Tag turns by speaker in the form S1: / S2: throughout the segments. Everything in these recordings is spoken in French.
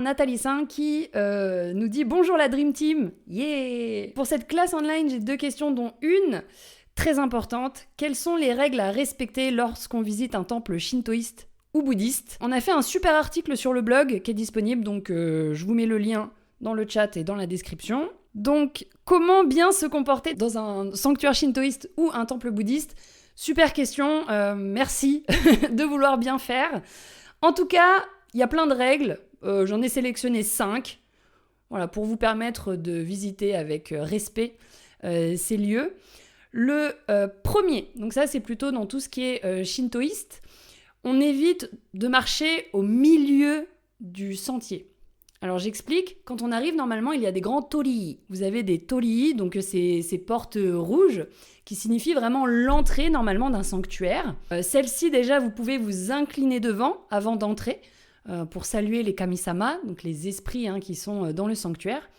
S1: Nathalie Saint qui nous dit « Bonjour la Dream Team !» Yeah. Pour cette classe online, j'ai 2 questions, dont une très importante. Quelles sont les règles à respecter lorsqu'on visite un temple shintoïste ou bouddhiste? On a fait un super article sur le blog qui est disponible, donc je vous mets le lien dans le chat et dans la description. Donc, comment bien se comporter dans un sanctuaire shintoïste ou un temple bouddhiste? Super question, merci de vouloir bien faire. En tout cas, il y a plein de règles, j'en ai sélectionné 5, voilà, pour vous permettre de visiter avec respect ces lieux. Le premier, donc ça c'est plutôt dans tout ce qui est shintoïste, on évite de marcher au milieu du sentier. Alors j'explique, quand on arrive, normalement, il y a des grands torii. Vous avez des torii, donc ces portes rouges, qui signifient vraiment l'entrée, normalement, d'un sanctuaire. Celle-ci, déjà, vous pouvez vous incliner devant, avant d'entrer, pour saluer les kami-sama, donc les esprits qui sont dans le sanctuaire.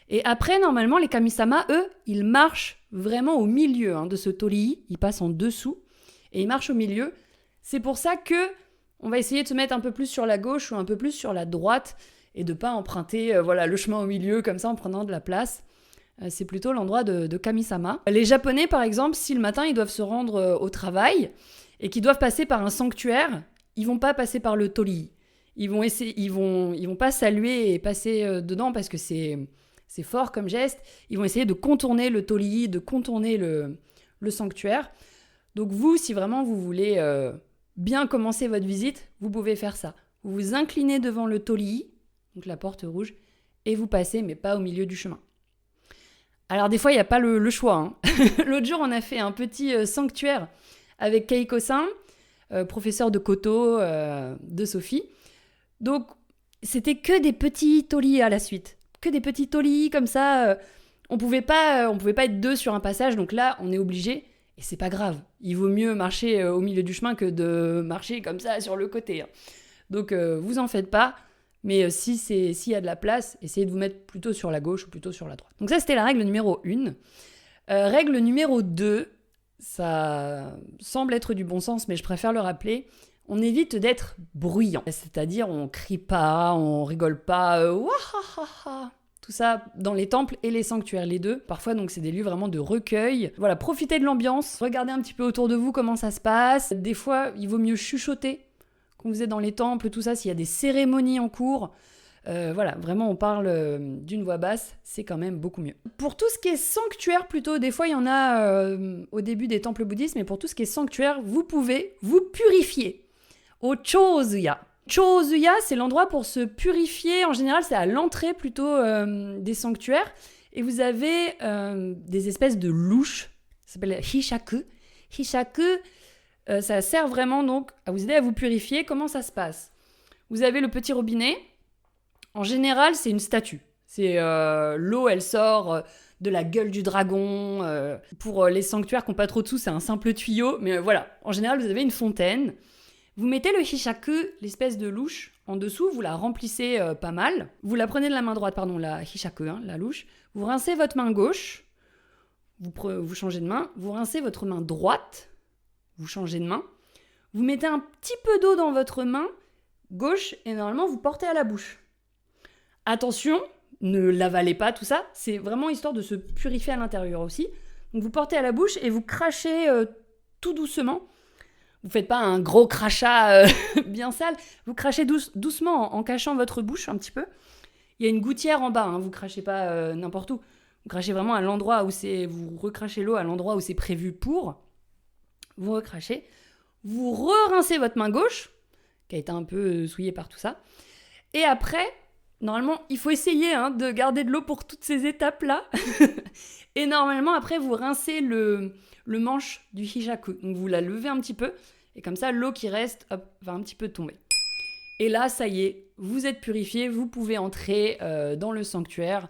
S1: Et après, normalement, les kami-sama, eux, ils marchent vraiment au milieu de ce torii. Ils passent en dessous, et ils marchent au milieu. C'est pour ça que on va essayer de se mettre un peu plus sur la gauche ou un peu plus sur la droite, et de ne pas emprunter le chemin au milieu comme ça en prenant de la place. C'est plutôt l'endroit de Kami-sama. Les Japonais, par exemple, si le matin ils doivent se rendre au travail et qu'ils doivent passer par un sanctuaire, ils vont pas passer par le torii. Ils vont pas saluer et passer dedans parce que c'est fort comme geste. Ils vont essayer de contourner le torii, de contourner le sanctuaire. Donc vous, si vraiment vous voulez bien commencer votre visite, vous pouvez faire ça. Vous vous inclinez devant le torii, donc la porte rouge, et vous passez, mais pas au milieu du chemin. Alors des fois, il n'y a pas le choix. L'autre jour, on a fait un petit sanctuaire avec Keiko-san, professeur de koto de Sophie. Donc, c'était que des petits torii à la suite. Que des petits torii comme ça. On pouvait pas être 2 sur un passage, donc là, on est obligé. Et c'est pas grave. Il vaut mieux marcher au milieu du chemin que de marcher comme ça sur le côté. Donc, vous en faites pas. Mais s'il y a de la place, essayez de vous mettre plutôt sur la gauche ou plutôt sur la droite. Donc ça, c'était la règle numéro 1. Règle numéro 2, ça semble être du bon sens, mais je préfère le rappeler. On évite d'être bruyant. C'est-à-dire, on crie pas, on rigole pas, wahahaha. Tout ça dans les temples et les sanctuaires, les deux. Parfois, donc, c'est des lieux vraiment de recueil. Voilà, profitez de l'ambiance. Regardez un petit peu autour de vous comment ça se passe. Des fois, il vaut mieux chuchoter quand vous êtes dans les temples, tout ça, s'il y a des cérémonies en cours. Voilà, vraiment, on parle d'une voix basse, c'est quand même beaucoup mieux. Pour tout ce qui est sanctuaire, plutôt, des fois, il y en a au début des temples bouddhistes, mais pour tout ce qui est sanctuaire, vous pouvez vous purifier au Chozuya. Chozuya, c'est l'endroit pour se purifier. En général, c'est à l'entrée plutôt des sanctuaires. Et vous avez des espèces de louches, ça s'appelle Hishaku. Hishaku, ça sert vraiment donc à vous aider à vous purifier. Comment ça se passe? Vous avez le petit robinet. En général, c'est une statue. C'est l'eau, elle sort de la gueule du dragon. Pour les sanctuaires qui n'ont pas trop de sous, c'est un simple tuyau. Mais voilà, en général, vous avez une fontaine. Vous mettez le hishaku, l'espèce de louche, en dessous. Vous la remplissez pas mal. Vous la prenez de la main droite, pardon, la hishaku, la louche. Vous rincez votre main gauche. Vous changez de main. Vous rincez votre main droite. Vous changez de main, vous mettez un petit peu d'eau dans votre main gauche et normalement vous portez à la bouche. Attention, ne l'avalez pas tout ça, c'est vraiment histoire de se purifier à l'intérieur aussi. Donc vous portez à la bouche et vous crachez tout doucement. Vous faites pas un gros crachat bien sale, vous crachez doucement en cachant votre bouche un petit peu. Il y a une gouttière en bas, vous crachez pas n'importe où. Vous crachez vraiment à l'endroit où vous recrachez l'eau à l'endroit où c'est prévu pour. Vous recrachez, vous re-rincez votre main gauche, qui a été un peu souillée par tout ça. Et après, normalement, il faut essayer de garder de l'eau pour toutes ces étapes-là. Et normalement, après, vous rincez le manche du hishaku. Donc, vous la levez un petit peu, et comme ça, l'eau qui reste, hop, va un petit peu tomber. Et là, ça y est, vous êtes purifié, vous pouvez entrer dans le sanctuaire.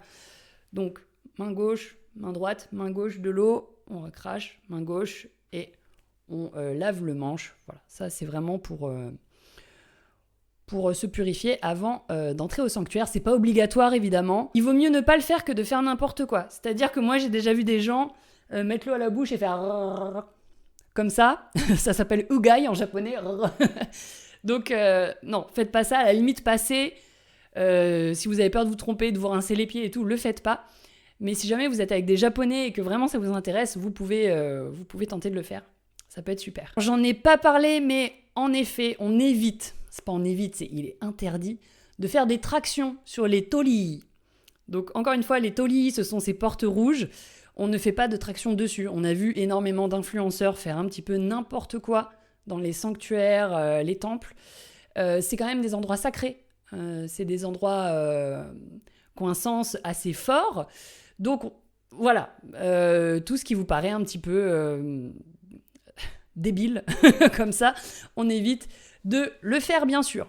S1: Donc, main gauche, main droite, main gauche de l'eau, on recrache, main gauche, et on lave le manche. Voilà, ça c'est vraiment pour se purifier avant d'entrer au sanctuaire. C'est pas obligatoire évidemment. Il vaut mieux ne pas le faire que de faire n'importe quoi. C'est-à-dire que moi j'ai déjà vu des gens mettre l'eau à la bouche et faire comme ça. Ça s'appelle ugai en japonais. Donc non, faites pas ça. À la limite passez Si vous avez peur de vous tromper, de vous rincer les pieds et tout, le faites pas. Mais si jamais vous êtes avec des Japonais et que vraiment ça vous intéresse, vous pouvez tenter de le faire. Ça peut être super. J'en ai pas parlé, mais en effet, on évite, c'est pas on évite, il est interdit de faire des tractions sur les torii. Donc encore une fois, les torii, ce sont ces portes rouges. On ne fait pas de traction dessus. On a vu énormément d'influenceurs faire un petit peu n'importe quoi dans les sanctuaires, les temples. C'est quand même des endroits sacrés. C'est des endroits qui ont un sens assez fort. Donc voilà, tout ce qui vous paraît un petit peu débile comme ça, on évite de le faire bien sûr.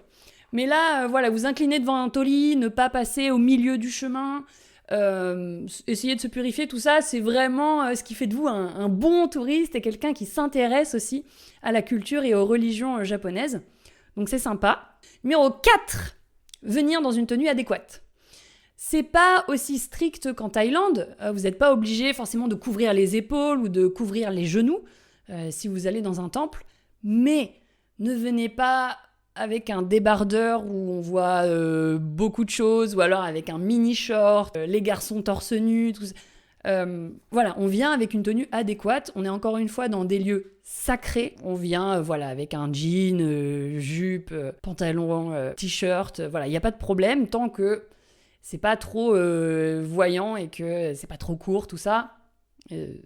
S1: Mais là, voilà, vous inclinez devant un torii, ne pas passer au milieu du chemin, essayer de se purifier, tout ça, c'est vraiment ce qui fait de vous un bon touriste et quelqu'un qui s'intéresse aussi à la culture et aux religions japonaises. Donc c'est sympa. Numéro 4, venir dans une tenue adéquate. C'est pas aussi strict qu'en Thaïlande. Vous n'êtes pas obligé forcément de couvrir les épaules ou de couvrir les genoux si vous allez dans un temple. Mais ne venez pas avec un débardeur où on voit beaucoup de choses, ou alors avec un mini-short, les garçons torse nu, tout ça. Voilà, on vient avec une tenue adéquate. On est encore une fois dans des lieux sacrés. On vient voilà, avec un jean, jupe, pantalon, t-shirt. Voilà, il n'y a pas de problème tant que c'est pas trop voyant et que c'est pas trop court, tout ça.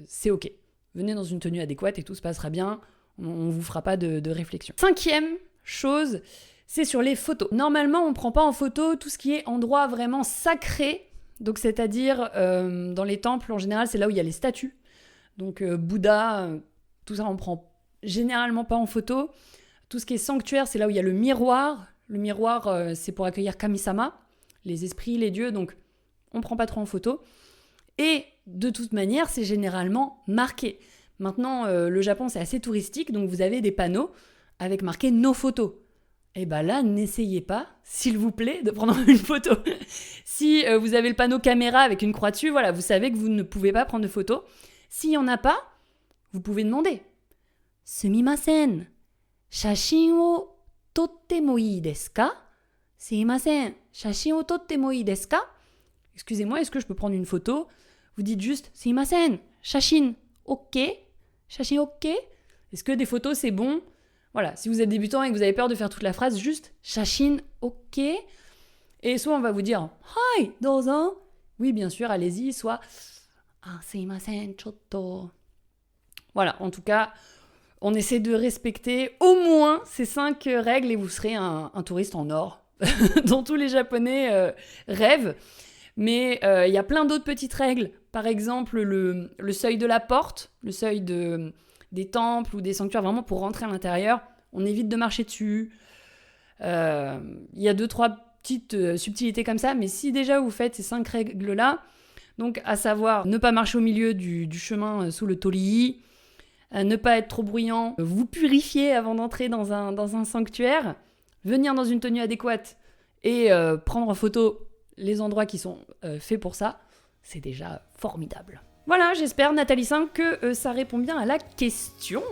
S1: C'est ok. Venez dans une tenue adéquate et tout se passera bien. On vous fera pas de réflexion. 5e chose, c'est sur les photos. Normalement, on prend pas en photo tout ce qui est endroit vraiment sacré. Donc, c'est-à-dire, dans les temples, en général, c'est là où il y a les statues. Donc, Bouddha, tout ça, on prend généralement pas en photo. Tout ce qui est sanctuaire, c'est là où il y a le miroir. Le miroir, c'est pour accueillir Kami-sama, les esprits, les dieux. Donc, on prend pas trop en photo. Et de toute manière, c'est généralement marqué. Maintenant, le Japon, c'est assez touristique. Donc, vous avez des panneaux avec marqué « No photo ». Et bien là, n'essayez pas, s'il vous plaît, de prendre une photo. Si vous avez le panneau caméra avec une croix dessus, voilà, vous savez que vous ne pouvez pas prendre de photo. S'il n'y en a pas, vous pouvez demander « Sumimasen, shashin wo totte mo ii desu ka? Sumimasen, shashin wo totte mo ii desu ka ?» Excusez-moi, est-ce que je peux prendre une photo? Vous dites juste « Sumimasen, shashin, ok, shashin ok ?» Est-ce que des photos, c'est bon? Voilà, si vous êtes débutant et que vous avez peur de faire toute la phrase, juste « shashin, ok ». Et soit on va vous dire « Hi, dozo ». Oui, bien sûr, allez-y, soit « Ah, sumimasen, chotto ». Voilà, en tout cas, on essaie de respecter au moins ces 5 règles et vous serez un touriste en or dont tous les Japonais rêvent. Mais il y a plein d'autres petites règles. Par exemple, le seuil de la porte, le seuil des temples ou des sanctuaires, vraiment pour rentrer à l'intérieur, on évite de marcher dessus. Il y a 2-3 petites subtilités comme ça, mais si déjà vous faites ces 5 règles-là, donc à savoir ne pas marcher au milieu du chemin sous le torii, ne pas être trop bruyant, vous purifier avant d'entrer dans un sanctuaire, venir dans une tenue adéquate et prendre en photo les endroits qui sont faits pour ça, c'est déjà formidable. Voilà, j'espère, Nathalie 5, que ça répond bien à la question.